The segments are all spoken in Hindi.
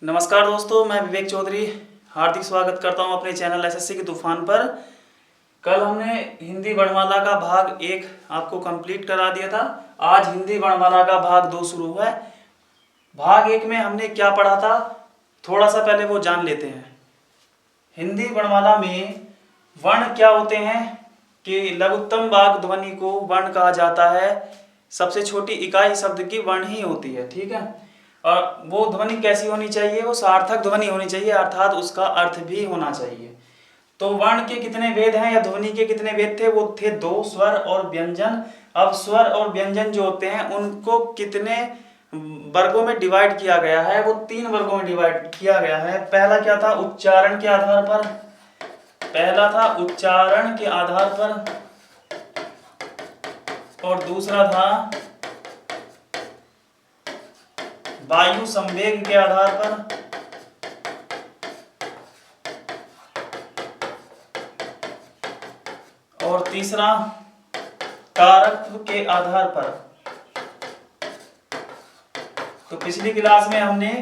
नमस्कार दोस्तों, मैं विवेक चौधरी हार्दिक स्वागत करता हूं अपने चैनल एसएससी के तूफान पर। कल हमने हिंदी वर्णमाला का भाग 1 आपको कंप्लीट करा दिया था। आज हिंदी वर्णमाला का भाग 2 शुरू हुआ है। भाग 1 में हमने क्या पढ़ा था, थोड़ा सा पहले वो जान लेते हैं। हिंदी वर्णमाला में वर्ण क्या होते हैं कि लघुत्तम वाक् ध्वनि को वर्ण कहा जाता है। सबसे छोटी इकाई शब्द की वर्ण ही होती है, ठीक है। और वो ध्वनि कैसी होनी चाहिए, वो सार्थक ध्वनि होनी चाहिए, अर्थात उसका अर्थ भी होना चाहिए। तो वर्ण के कितने भेद हैं या ध्वनि के कितने भेद थे, वो थे 2, स्वर और व्यंजन। अब स्वर और व्यंजन जो होते हैं उनको कितने वर्गों में डिवाइड किया गया है, वो 3 वर्गों में डिवाइड किया गया है। पहला क्या था, उच्चारण के आधार पर। पहला था उच्चारण के आधार पर और दूसरा था वायु संवेग के आधार पर और तीसरा कारकत्व के आधार पर। तो पिछली क्लास में हमने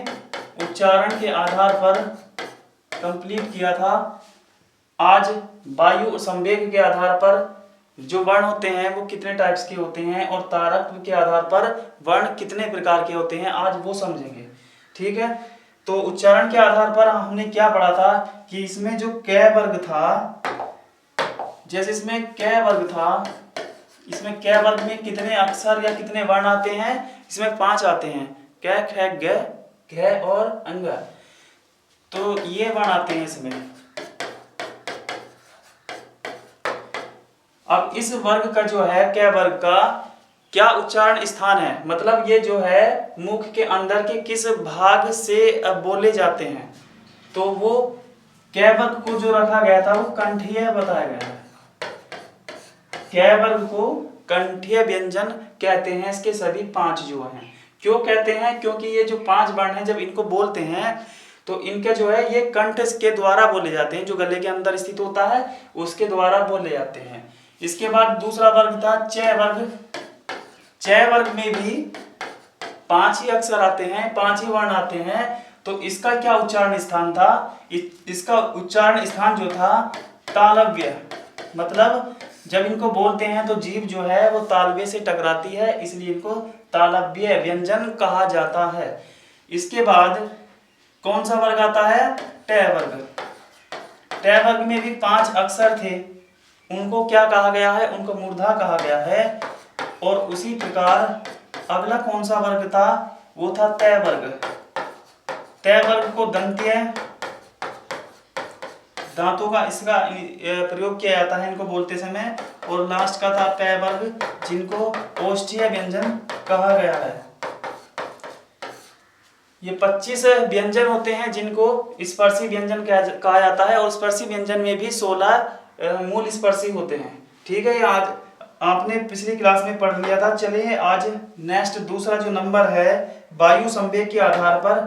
उच्चारण के आधार पर कंप्लीट किया था। आज वायु संवेग के आधार पर जो वर्ण होते हैं वो कितने टाइप्स के होते हैं और तारकत्व के आधार पर वर्ण कितने प्रकार के होते हैं, आज वो समझेंगे, ठीक है। तो उच्चारण के आधार पर हमने क्या पढ़ा था कि इसमें जो क वर्ग था, जैसे इसमें क वर्ग था, इसमें क वर्ग में कितने अक्षर या कितने वर्ण आते हैं, इसमें 5 आते हैं, क ख ग घ और अंग। तो ये वर्ण आते हैं इसमें। अब इस वर्ग का जो है क वर्ग का क्या उच्चारण स्थान है, मतलब ये जो है मुख के अंदर के किस भाग से बोले जाते हैं, तो वो क वर्ग को जो रखा गया था वो कंठीय बताया गया है। क वर्ग को कंठीय व्यंजन कहते हैं। इसके सभी 5 जो हैं, क्यों कहते हैं, क्योंकि ये जो 5 वर्ण हैं जब इनको बोलते हैं तो इनके जो है ये कंठ के द्वारा बोले जाते हैं, जो गले के अंदर स्थित होता है उसके द्वारा बोले जाते हैं। इसके बाद दूसरा वर्ग था च वर्ग। च वर्ग में भी 5 ही अक्षर आते हैं, 5 ही वर्ण आते हैं। तो इसका क्या उच्चारण स्थान था, इसका उच्चारण स्थान जो था तालव्य, मतलब जब इनको बोलते हैं तो जीभ जो है वो तालव्य से टकराती है, इसलिए इनको तालव्य व्यंजन कहा जाता है। इसके बाद कौन सा वर्ग आता है, ट वर्ग। ट वर्ग में भी 5 अक्षर थे, उनको क्या कहा गया है, उनको मूर्धा कहा गया है। और उसी प्रकार अगला कौन सा वर्ग था, वो था त वर्ग। त वर्ग को दंत्य, दांतों का इसका प्रयोग किया जाता है इनको बोलते समय। और लास्ट का था प वर्ग, जिनको ओष्ठीय व्यंजन कहा गया है। ये 25 व्यंजन होते हैं जिनको स्पर्शी व्यंजन कहा जाता है, और स्पर्शी व्यंजन में भी 16 मूल स्पर्शी होते हैं, ठीक है। आज आपने पिछली क्लास में पढ़ लिया था। चलिए आज नेक्स्ट दूसरा जो नंबर है वायु संवेग के आधार पर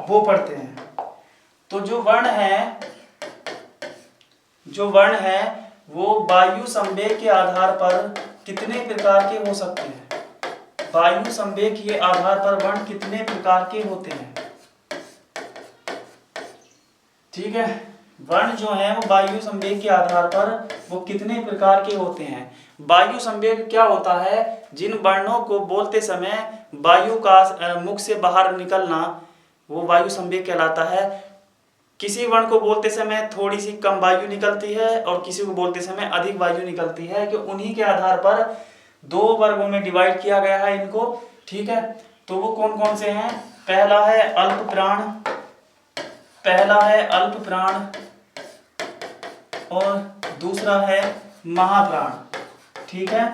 वो पढ़ते हैं। तो जो वर्ण है वो वायु संवेग के आधार पर कितने प्रकार के हो सकते हैं, वायु संवेग के आधार पर वर्ण कितने प्रकार के होते हैं, ठीक है। वर्ण जो है वो वायु संवेग के आधार पर वो कितने प्रकार के होते हैं। वायु संवेग क्या होता है, जिन वर्णों को बोलते समय वायु का मुख से बाहर निकलना वो वायु संवेग कहलाता है। किसी वर्ण को बोलते समय थोड़ी सी कम वायु निकलती है और किसी को बोलते समय अधिक वायु निकलती है, कि उन्हीं के आधार पर 2 वर्गों में डिवाइड किया गया है इनको, ठीक है। तो वो कौन कौन से हैं, पहला है अल्प प्राण और दूसरा है महाप्राण, ठीक है।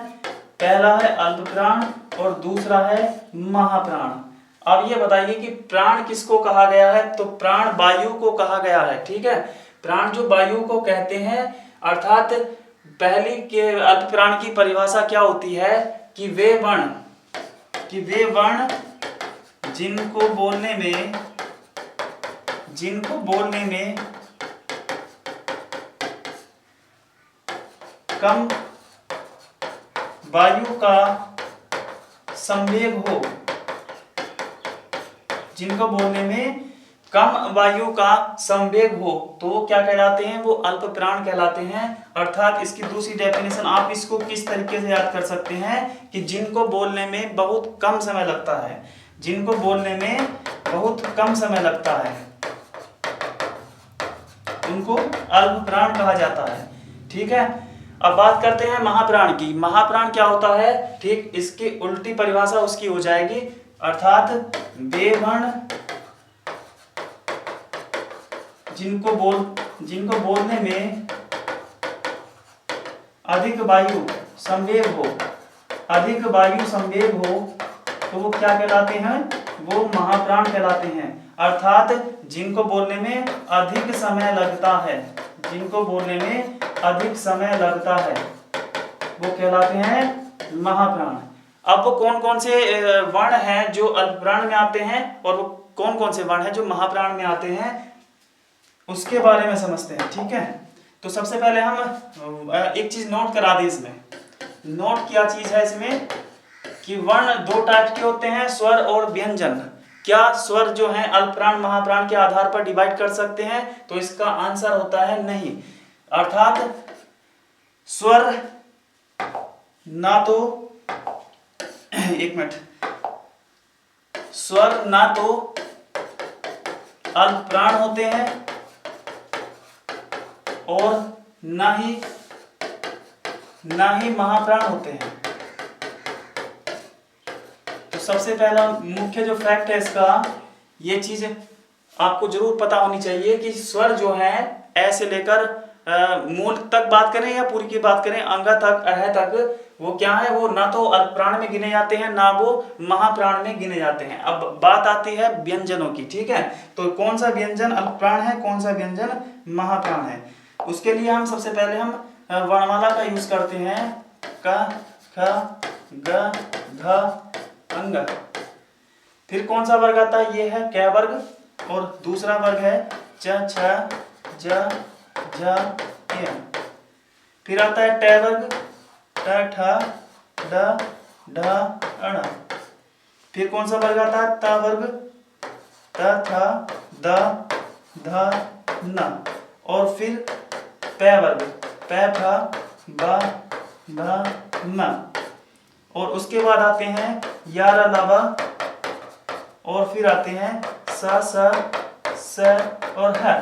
पहला है अल्प प्राण और दूसरा है महाप्राण। अब ये बताइए कि प्राण किसको कहा गया है, तो प्राण वायु को कहा गया है, ठीक है। प्राण जो वायु को कहते हैं, अर्थात पहली के अल्प प्राण की परिभाषा क्या होती है कि वे वर्ण जिनको बोलने में कम वायु का संवेग हो, जिनको बोलने में कम वायु का संवेग हो तो वो क्या कहलाते हैं, वो अल्प प्राण कहलाते हैं। अर्थात इसकी दूसरी डेफिनेशन आप इसको किस तरीके से याद कर सकते हैं कि जिनको बोलने में बहुत कम समय लगता है, जिनको बोलने में बहुत कम समय लगता है उनको अल्प प्राण कहा जाता है। ठीक है, अब बात करते हैं महाप्राण की। महाप्राण क्या होता है, ठीक इसकी उल्टी परिभाषा उसकी हो जाएगी, अर्थात बेवर्ण जिनको बोलने में अधिक वायु संवेग हो, अधिक वायु संवेग हो तो वो क्या कहलाते हैं, वो महाप्राण कहलाते हैं। अर्थात जिनको बोलने में अधिक समय लगता है, जिनको बोलने में अधिक समय लगता है वो कहलाते हैं महाप्राण। अब वो कौन कौन से वर्ण हैं जो अल्पप्राण में आते हैं और वो कौन कौन से वर्ण हैं जो महाप्राण में आते हैं उसके बारे में समझते हैं। ठीक है, तो सबसे पहले हम एक चीज नोट करा दें इसमें। नोट क्या चीज है इसमें कि वर्ण दो टाइप के होते हैं, स्वर और व्यंजन। क्या स्वर जो है अल्पप्राण महाप्राण के आधार पर डिवाइड कर सकते हैं, तो इसका आंसर होता है नहीं। अर्थात स्वर ना तो एक मिनट, स्वर ना तो अल्पप्राण होते हैं और ना ही महाप्राण होते हैं। तो सबसे पहला मुख्य जो फैक्ट है इसका, ये चीज आपको जरूर पता होनी चाहिए कि स्वर जो है ऐसे लेकर मूल तक बात करें या पूरी की बात करें, अंग तक अह तक, वो क्या है, वो ना तो अल्पप्राण में गिने जाते हैं ना वो महाप्राण में गिने जाते हैं। अब बात आती है व्यंजनों की। ठीक है, तो कौन सा व्यंजन अल्पप्राण है, कौन सा व्यंजन महाप्राण है, उसके लिए हम सबसे पहले हम वर्णमाला का यूज करते हैं। क ख ग घ अंग। फिर कौन सा वर्ग आता है, ये है क वर्ग, और दूसरा वर्ग है च छ ज झ य। फिर आता है ट वर्ग, ट ठ ड ढ अण। फिर कौन सा वर्ग आता है, त वर्ग, त थ द ध न। और फिर प वर्ग, प फ ब भ म। और उसके बाद आते हैं यार अलावा, और फिर आते हैं स स और ह।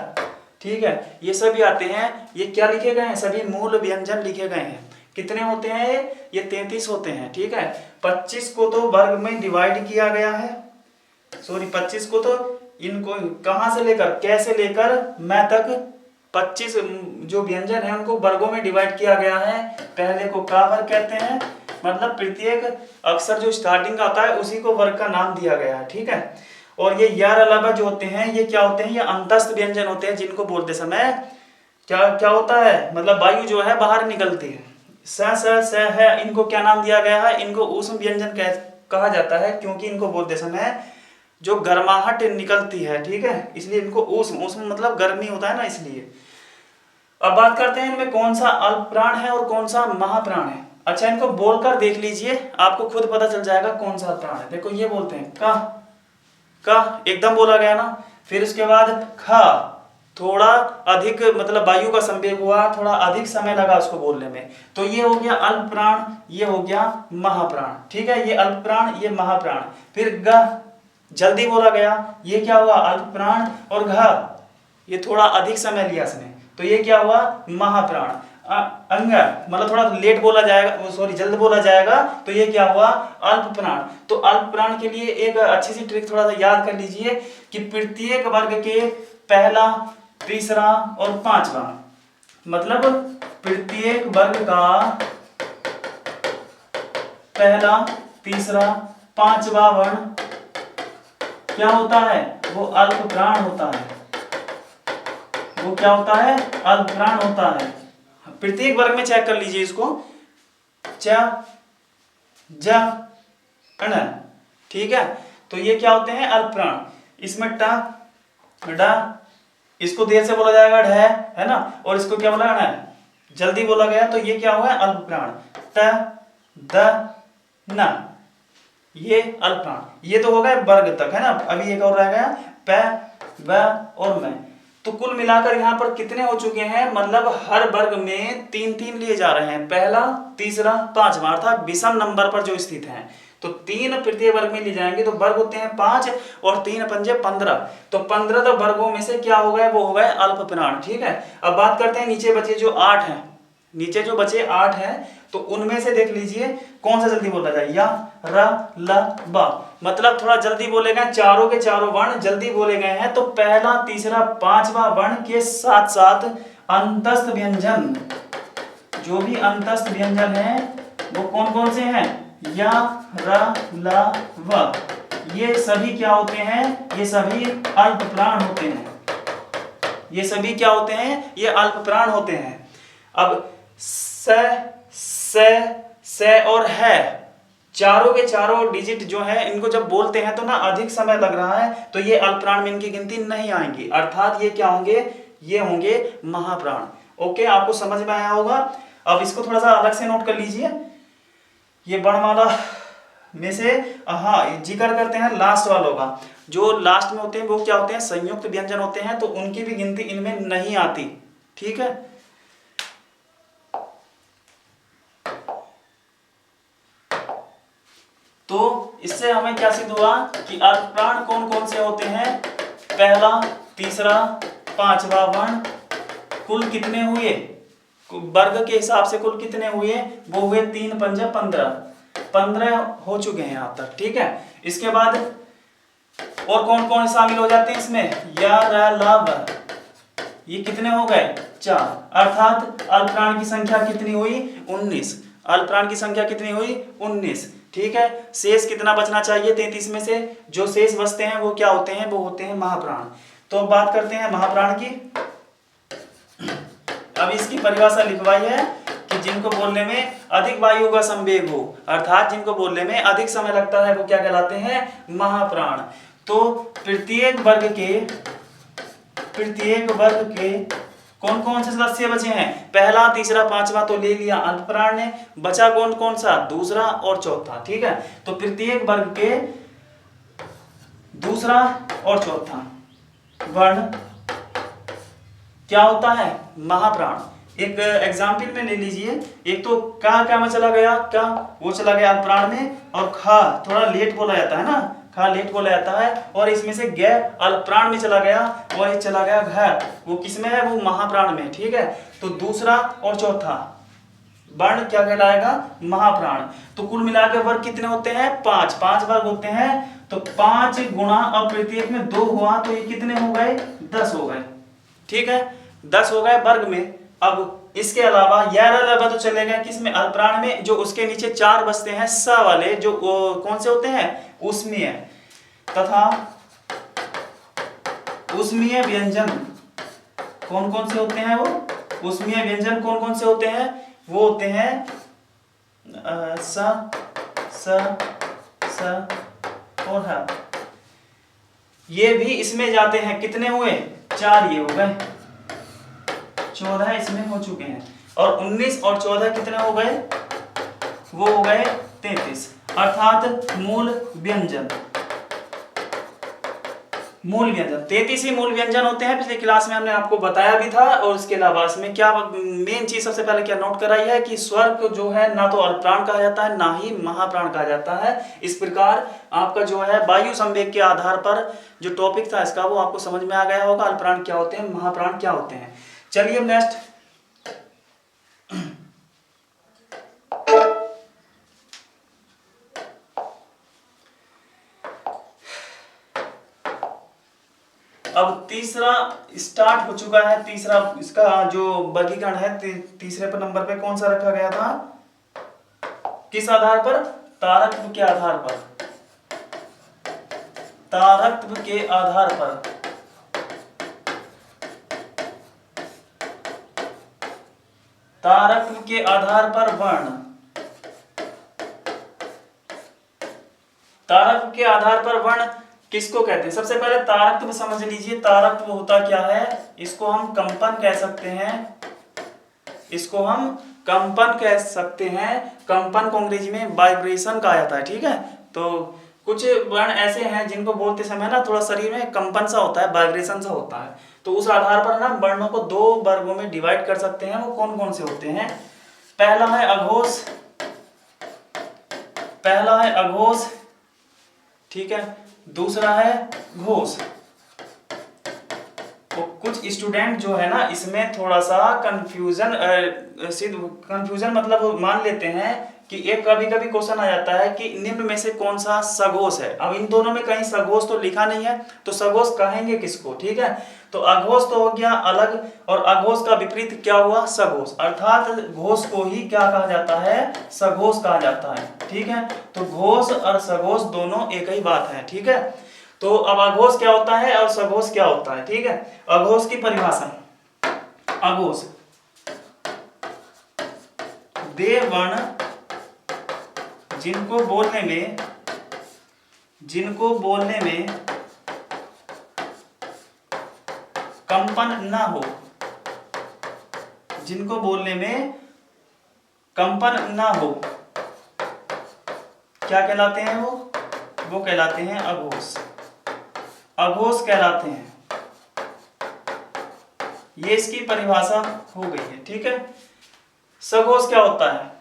ठीक है, ये सभी आते हैं। ये क्या लिखे गए हैं, सभी मूल व्यंजन लिखे गए हैं। कितने होते हैं ये 33 होते हैं। ठीक है, 25 को तो वर्ग में डिवाइड किया गया है, सॉरी 25 को तो इनको कहां से लेकर, कैसे लेकर मैं तक 25 जो व्यंजन है उनको वर्गों में डिवाइड किया गया है। पहले को का वर्ग कहते हैं, मतलब प्रत्येक अक्षर जो स्टार्टिंग आता है उसी को वर्ग का नाम दिया गया है। ठीक है, और ये यार अलावा जो होते हैं ये क्या होते हैं, ये अंतस्थ व्यंजन होते हैं, जिनको बोलते समय क्या क्या होता है, मतलब वायु जो है बाहर निकलती है। स है, इनको क्या नाम दिया गया है, इनको ऊष्म व्यंजन कहा जाता है, क्योंकि इनको बोलते समय जो गर्माहट निकलती है। ठीक है, इसलिए इनको ऊष्म मतलब गर्मी होता है ना, इसलिए। अब बात करते हैं इनमें कौन सा अल्पप्राण है और कौन सा महाप्राण है। अच्छा, इनको बोलकर देख लीजिए, आपको खुद पता चल जाएगा कौन सा प्राण है। देखो ये बोलते हैं का एकदम बोला गया ना। फिर उसके बाद ख, थोड़ा अधिक मतलब वायु का संवेग हुआ, थोड़ा अधिक समय लगा उसको बोलने में, तो ये हो गया अल्प प्राण, ये हो गया महाप्राण। ठीक है, ये अल्प प्राण, ये महाप्राण। फिर ग, जल्दी बोला गया, ये क्या हुआ अल्प प्राण, और घ ये थोड़ा अधिक समय लिया इसने, तो ये क्या हुआ महाप्राण। अंग मतलब थोड़ा लेट बोला जाएगा, सॉरी जल्द बोला जाएगा, तो ये क्या हुआ अल्प प्राण। तो अल्प प्राण के लिए एक अच्छी सी ट्रिक थोड़ा सा याद कर लीजिए कि प्रत्येक वर्ग के पहला, तीसरा और पांचवा, मतलब प्रत्येक वर्ग का पहला, तीसरा, पांचवा वर्ण क्या होता है, वो अल्प प्राण होता है। वो क्या होता है, अल्प प्राण होता है। प्रत्येक वर्ग में चेक कर लीजिए इसको, च ज अण। ठीक है, तो ये क्या होते हैं अल्प प्राण। इसमें ट ड, इसको देर से बोला जाएगा ढ, है ना, और इसको क्या बोला ण, जल्दी बोला गया, तो ये क्या हुआ अल्प प्राण। त द न, ये अल्प प्राण। ये तो हो गया वर्ग तक, है ना। अभी एक और रह गया प व और मैं। तो कुल मिलाकर यहाँ पर कितने हो चुके हैं, मतलब हर वर्ग में 3-3 लिए जा रहे हैं, पहला, तीसरा, पांचवा, अर्थात विषम नंबर पर जो स्थित हैं। तो 3 प्रत्येक वर्ग में लिए जाएंगे तो वर्ग होते हैं 5 और 3 पंजे 15। तो 15 तो वर्गों में से क्या हो गए, वो हो गए अल्पप्राण। ठीक है, अब बात करते हैं नीचे बचे जो 8 हैं, नीचे जो बचे 8 हैं तो उनमें से देख लीजिए कौन सा जल्दी बोला जाए, या र ल ब, मतलब थोड़ा जल्दी बोले गए, चारों के चारों वर्ण जल्दी बोले गए हैं। तो पहला, तीसरा, पांचवा वर्ण के साथ साथ अंतस्थ व्यंजन, जो भी अंतस्थ व्यंजन है वो कौन कौन से हैं, या र ल व, ये सभी क्या होते हैं, ये सभी अल्पप्राण होते हैं, ये सभी क्या होते हैं, ये अल्पप्राण होते हैं। अब स और है, चारों के चारों डिजिट जो है इनको जब बोलते हैं तो ना अधिक समय लग रहा है, तो ये अल्पप्राण में इनकी गिनती नहीं आएंगी, अर्थात ये क्या होंगे, ये होंगे महाप्राण। ओके, आपको समझ में आया होगा। अब इसको थोड़ा सा अलग से नोट कर लीजिए। ये वर्णमाला में से हाँ जिक्र करते हैं लास्ट वालों का, जो लास्ट में होते हैं वो क्या होते हैं, संयुक्त व्यंजन होते हैं, तो उनकी भी गिनती इनमें नहीं आती। ठीक है, तो इससे हमें क्या सिद्ध हुआ कि अल्पप्राण कौन कौन से होते हैं, पहला, तीसरा, पांचवा वर्ण, कुल कितने हुए, वर्ग के हिसाब से कुल कितने हुए, वो हुए 3 पंजे 15 हो चुके हैं यहाँ तक। ठीक है, इसके बाद और कौन कौन शामिल हो जाते हैं इसमें, या र ल व, ये कितने हो गए, 4, अर्थात अल्पप्राण की संख्या कितनी हुई, 19, अल्पप्राण की संख्या कितनी हुई, 19। ठीक है, शेष कितना बचना चाहिए 33 में से, जो शेष बचते हैं वो क्या होते हैं, वो होते हैं महाप्राण। तो अब बात करते हैं महाप्राण की। अब इसकी परिभाषा लिखवाई है कि जिनको बोलने में अधिक वायु का संवेग हो, अर्थात जिनको बोलने में अधिक समय लगता है, वो क्या कहलाते हैं, महाप्राण। तो प्रत्येक वर्ग के कौन कौन से सदस्य बचे हैं, पहला, तीसरा, पांचवा तो ले लिया अल्पप्राण ने, बचा कौन कौन सा, दूसरा और चौथा। ठीक है, तो प्रत्येक वर्ग के दूसरा और चौथा वर्ण क्या होता है, महाप्राण। एक एग्जाम्पल में ले लीजिए, एक तो का में चला गया, का वो चला गया अल्पप्राण में, और खा थोड़ा लेट बोला जाता है ना, खा लेट बोला जाता है, और इसमें से ग अल्पप्राण में चला गया, और ये चला गया घ, वो किसमें है, वो महाप्राण में। ठीक है, तो दूसरा और चौथा वर्ण क्या कहलाएगा, महाप्राण। तो कुल मिलाकर वर्ग कितने होते हैं, 5 वर्ग होते हैं। तो 5 गुणा, अब प्रत्येक में 2 हुआ तो ये कितने हो गए, 10 हो गए। ठीक है, 10 हो गए वर्ग में। अब इसके अलावा यह तो चलेगा किसमें, अल्पप्राण में, जो उसके नीचे 4 बचते हैं स वाले, जो कौन से होते हैं, ऊष्मीय तथा ऊष्मीय व्यंजन। कौन कौन से होते हैं वो ऊष्मीय व्यंजन, कौन कौन से होते हैं, वो होते हैं स और ह। ये भी इसमें जाते हैं, कितने हुए, 4 ये हो गए, 14 इसमें हो चुके हैं, और 19 और 14 कितने हो गए, वो हो गए 33, अर्थात मूल व्यंजन। 33 ही मूल व्यंजन होते हैं, पिछले क्लास में हमने आपको बताया भी था। और इसके अलावा इसमें क्या मेन चीज सबसे पहले क्या नोट कराई है कि स्वर को जो है ना तो अल्पप्राण कहा जाता है, ना ही महाप्राण कहा जाता है। इस प्रकार आपका जो है वायु संवेग के आधार पर जो टॉपिक था इसका, वो आपको समझ में आ गया होगा, अल्पप्राण क्या होते हैं, महाप्राण क्या होते हैं। चलिए नेक्स्ट, अब तीसरा स्टार्ट हो चुका है। तीसरा इसका जो वर्गीकरण है, तीसरे पर नंबर पे कौन सा रखा गया था, किस आधार पर, तारकत्व के आधार पर, तारकत्व के आधार पर। तारकत्व के आधार पर वर्ण, तारकत्व के आधार पर वर्ण किसको कहते हैं, सबसे पहले तारकत्व समझ लीजिए। तारकत्व होता क्या है, इसको हम कंपन कह सकते हैं, इसको हम कंपन कह सकते हैं। कंपन को अंग्रेजी में वाइब्रेशन कहा जाता है। ठीक है, तो कुछ वर्ण ऐसे हैं जिनको बोलते समय ना थोड़ा शरीर में कंपन सा होता है, वाइब्रेशन सा होता है। तो उस आधार पर ना वर्णों को दो वर्गों में डिवाइड कर सकते हैं। वो कौन कौन से होते हैं? पहला है अघोष, ठीक है। दूसरा है घोष। तो कुछ स्टूडेंट जो है ना इसमें थोड़ा सा कंफ्यूजन मतलब मान लेते हैं कि एक कभी कभी क्वेश्चन आ जाता है कि निम्न में से कौन सा सघोष है। अब इन दोनों में कहीं सघोष तो लिखा नहीं है, तो सघोष कहेंगे किसको? ठीक है, तो अघोष तो हो गया अलग, और अघोष का विपरीत क्या हुआ? सघोष। अर्थात घोष को ही क्या कहा जाता है? सघोष कहा जाता है। ठीक है, तो घोष और सघोष दोनों एक ही बात है। ठीक है, तो अब अघोष क्या होता है और सघोष क्या होता है? ठीक है, अघोष की परिभाषा, अघोष वे वर्ण जिनको बोलने में कंपन ना हो, जिनको बोलने में कंपन ना हो, क्या कहलाते हैं? वो कहलाते हैं अघोष। अघोष कहलाते हैं। ये इसकी परिभाषा हो गई है। ठीक है, सघोष क्या होता है?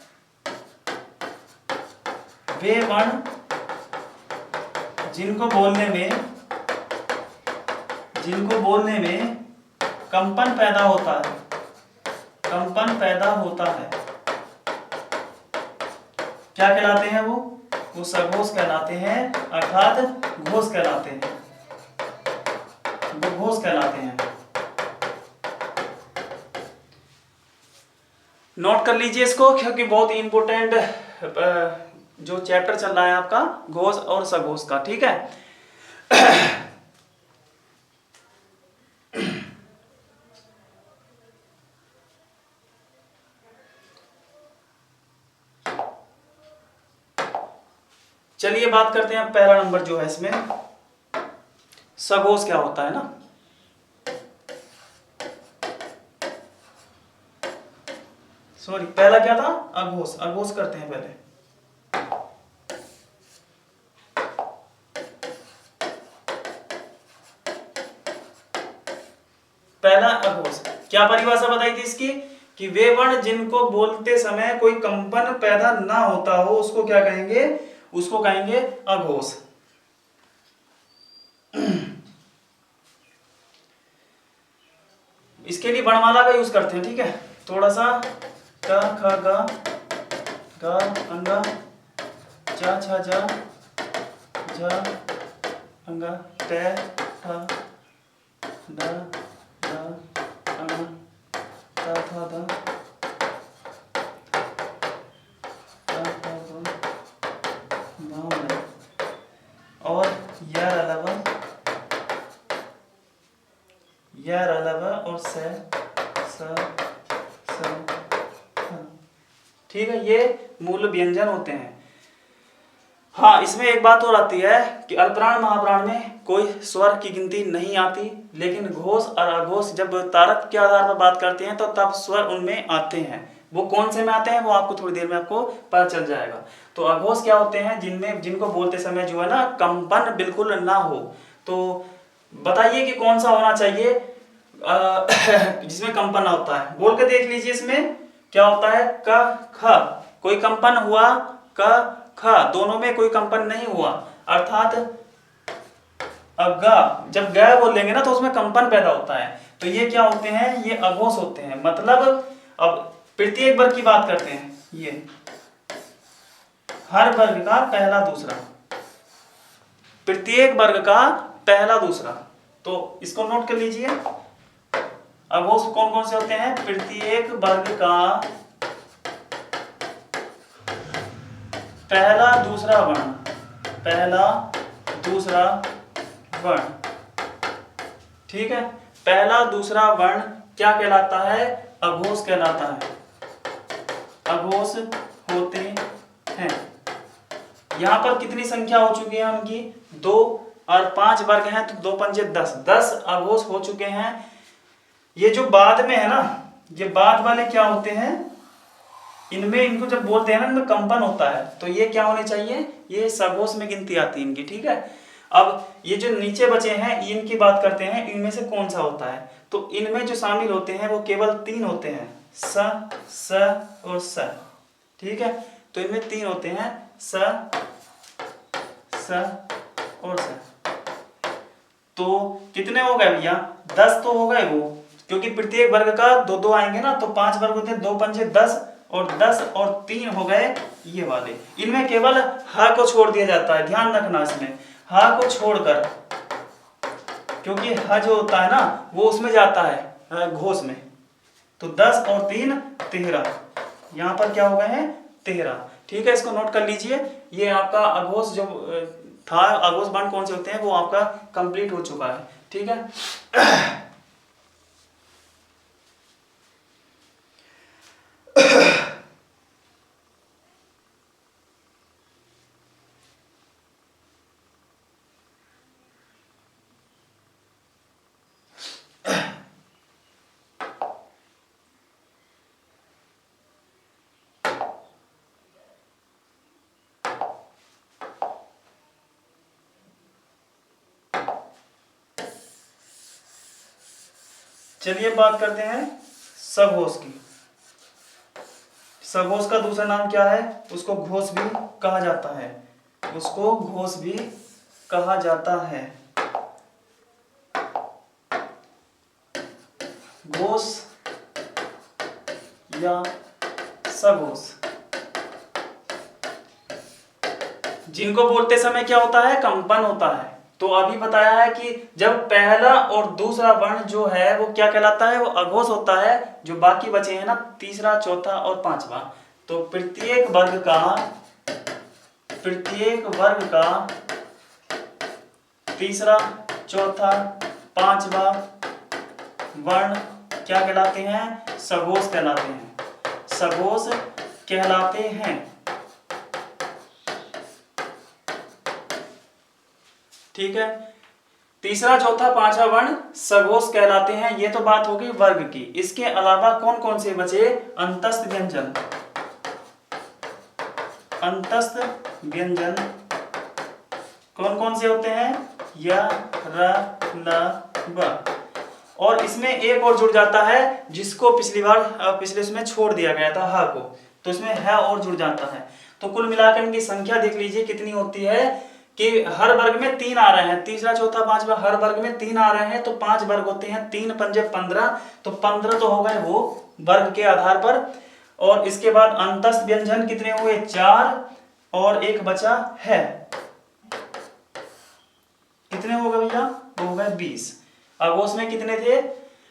वे वर्ण जिनको बोलने में कंपन पैदा होता है, क्या कहलाते हैं? वो सघोष कहलाते हैं, अर्थात घोष कहलाते हैं। वो घोष कहलाते हैं। नोट कर लीजिए इसको, क्योंकि बहुत ही इंपॉर्टेंट जो चैप्टर चल रहा है आपका घोष और सघोष का। ठीक है, चलिए बात करते हैं। पहला नंबर जो है इसमें सघोष क्या होता है ना। सॉरी, पहला क्या था? अघोष। अघोष करते हैं पहले। पहला अघोष, क्या परिभाषा बताई थी इसकी? कि वे वर्ण जिनको बोलते समय कोई कंपन पैदा ना होता हो, उसको क्या कहेंगे? उसको कहेंगे अघोष। इसके लिए वर्णमाला का यूज करते हैं। ठीक है, थोड़ा सा क ख ग ग अंगा च छ ज झ अंगा ट ठ ड ढ अंगा थ थ द थ थ द ध ध और यर अलावा और स ठीक है, ये मूल व्यंजन होते हैं। हाँ, इसमें एक बात और आती है कि अल्पप्राण महाप्राण में कोई स्वर की गिनती नहीं आती, लेकिन घोष और अघोष जब तारक के आधार पर बात करते हैं तो तब स्वर उनमें आते हैं। वो कौन से में आते हैं वो आपको थोड़ी देर में आपको पता चल जाएगा। तो अघोष क्या होते हैं? जिनको बोलते समय जो है ना कंपन बिल्कुल ना हो। तो बताइए कि कौन सा होना चाहिए जिसमें कंपन ना होता है? बोल के देख लीजिए, इसमें क्या होता है? क ख कोई कंपन हुआ, क ख दोनों में कोई कंपन नहीं हुआ। अर्थात अब ग जब ग बोलेंगे ना तो उसमें कंपन पैदा होता है। तो ये क्या होते हैं? ये अघोष होते हैं। मतलब अब प्रत्येक वर्ग की बात करते हैं। ये हर वर्ग का पहला दूसरा, प्रत्येक वर्ग का पहला दूसरा। तो इसको नोट कर लीजिए। अघोष कौन कौन से होते हैं? प्रत्येक वर्ग का पहला दूसरा वर्ण, पहला दूसरा वर्ण। ठीक है, पहला दूसरा वर्ण क्या कहलाता है? अघोष कहलाता है। अघोष होते हैं। यहां पर कितनी संख्या हो चुकी है उनकी? 2 और 5 वर्ग हैं तो 2 पंजे 10, 10 अघोष हो चुके हैं। ये जो बाद में है ना, ये बाद वाले क्या होते हैं? इनमें इनको जब बोलते हैं ना, इनमें कंपन होता है, तो ये क्या होने चाहिए, ये सघोष में गिनती आती है इनकी, ठीक है। अब ये जो नीचे बचे हैं इनकी बात करते हैं, इनमें से कौन सा होता है, तो इनमें जो शामिल होते हैं वो केवल 3 होते हैं, स और स, ठीक है। तो इनमें 3 होते हैं, स और स। तो कितने हो गए भैया, 10 तो हो गए वो, क्योंकि प्रत्येक वर्ग का 2-2 आएंगे ना, तो 5 वर्ग होते हैं, 2 पंजे 10 और 10 और 3 हो गए ये वाले। इनमें केवल ह को छोड़ दिया जाता है, ध्यान रखना इसमें, ह को छोड़कर, क्योंकि ह जो होता है ना वो उसमें जाता है घोष में। तो 10 और 3 13, यहाँ पर क्या हो गए हैं 13, ठीक है। इसको नोट कर लीजिए, ये आपका अघोष जो था, अघोष बाण कौन से होते हैं वो आपका कंप्लीट हो चुका है, ठीक है। चलिए बात करते हैं सघोष की। सघोष का दूसरा नाम क्या है, उसको घोष भी कहा जाता है, उसको घोष भी कहा जाता है। घोष या सघोष, जिनको बोलते समय क्या होता है, कंपन होता है। तो अभी बताया है कि जब पहला और दूसरा वर्ण जो है वो क्या कहलाता है, वो अघोष होता है। जो बाकी बचे हैं ना, तीसरा, चौथा और पांचवा, तो प्रत्येक वर्ग का तीसरा, चौथा, पांचवा वर्ण क्या कहलाते हैं, सघोष कहलाते हैं, सघोष कहलाते हैं, ठीक है। तीसरा, चौथा, पांचवा वर्ण सघोष कहलाते हैं। ये तो बात होगी वर्ग की। इसके अलावा कौन कौन से बचे, अंतस्थ व्यंजन, अंतस्थ व्यंजन कौन कौन से होते हैं, य, र, ल, व। और इसमें एक और जुड़ जाता है, जिसको पिछले उसमें छोड़ दिया गया था ह को, तो इसमें है और जुड़ जाता है। तो कुल मिलाकर इनकी संख्या देख लीजिए कितनी होती है, कि हर वर्ग में 3 आ रहे हैं, तीसरा, चौथा, पांचवा हर वर्ग में 3 आ रहे हैं, तो 5 वर्ग होते हैं, 3 पंजे 15, तो 15 तो हो गए वो वर्ग के आधार पर। और इसके बाद अंतस्थ व्यंजन कितने हुए, 4, और एक बचा है, कितने हो गए भैया, वो हो गए 20। अघोष में कितने थे,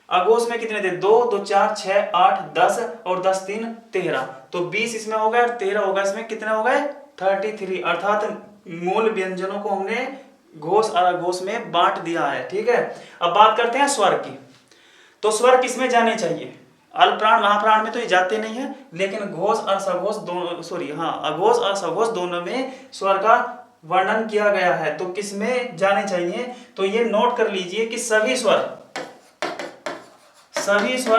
अघोष में कितने थे, 2, 2, 4, 6, 8, 10 और 10, 3, 13, तो 20 इसमें हो गए और 13 हो गए, इसमें कितने हो गए 33। अर्थात मूल व्यंजनों को हमने घोष और अघोष में बांट दिया है, ठीक है। अब बात करते हैं स्वर की। तो स्वर किसमें जाने चाहिए, अल्पप्राण महाप्राण में तो ये जाते नहीं है, लेकिन घोष और सघोष दोनों, अघोष और सघोष दोनों में स्वर का वर्णन किया गया है। तो किसमें जाने चाहिए, तो ये नोट कर लीजिए कि सभी स्वर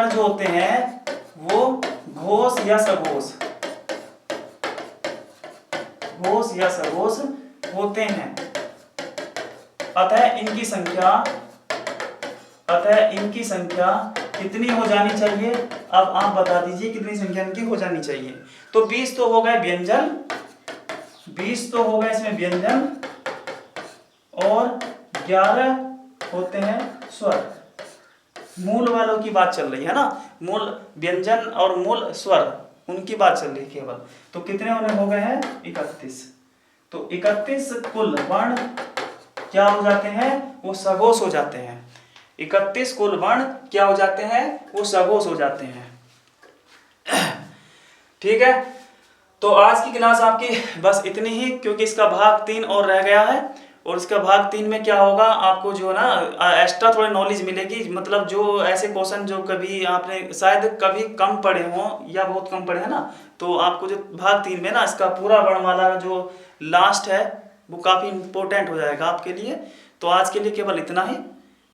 जो होते हैं वो घोष या सघोष, घोष या सघोष होते हैं। अतः इनकी संख्या कितनी हो जानी चाहिए, अब आप बता दीजिए कितनी संख्या इनकी हो जानी चाहिए। तो 20 तो हो गए व्यंजन, 20 तो हो गए इसमें व्यंजन, और 11 होते हैं स्वर। मूल वालों की बात चल रही है ना, मूल व्यंजन और मूल स्वर, उनकी बात चल रही है केवल। तो कितने हो गए हैं 31। तो 31 कुल वर्ण क्या हो जाते हैं, वो सघोष हो जाते हैं। 31 कुल वर्ण क्या हो जाते हैं, वो सघोष हो जाते हैं, ठीक है। तो आज की क्लास आपकी बस इतनी ही, क्योंकि इसका भाग 3 और रह गया है, और इसका भाग 3 में क्या होगा, आपको जो है ना एक्स्ट्रा थोड़ी नॉलेज मिलेगी। मतलब जो ऐसे क्वेश्चन जो कभी आपने शायद कभी कम पढ़े हों या बहुत कम पढ़े हैं ना, तो आपको जो भाग 3 में ना इसका पूरा वर्णमाला जो लास्ट है वो काफ़ी इंपॉर्टेंट हो जाएगा आपके लिए। तो आज के लिए केवल इतना ही।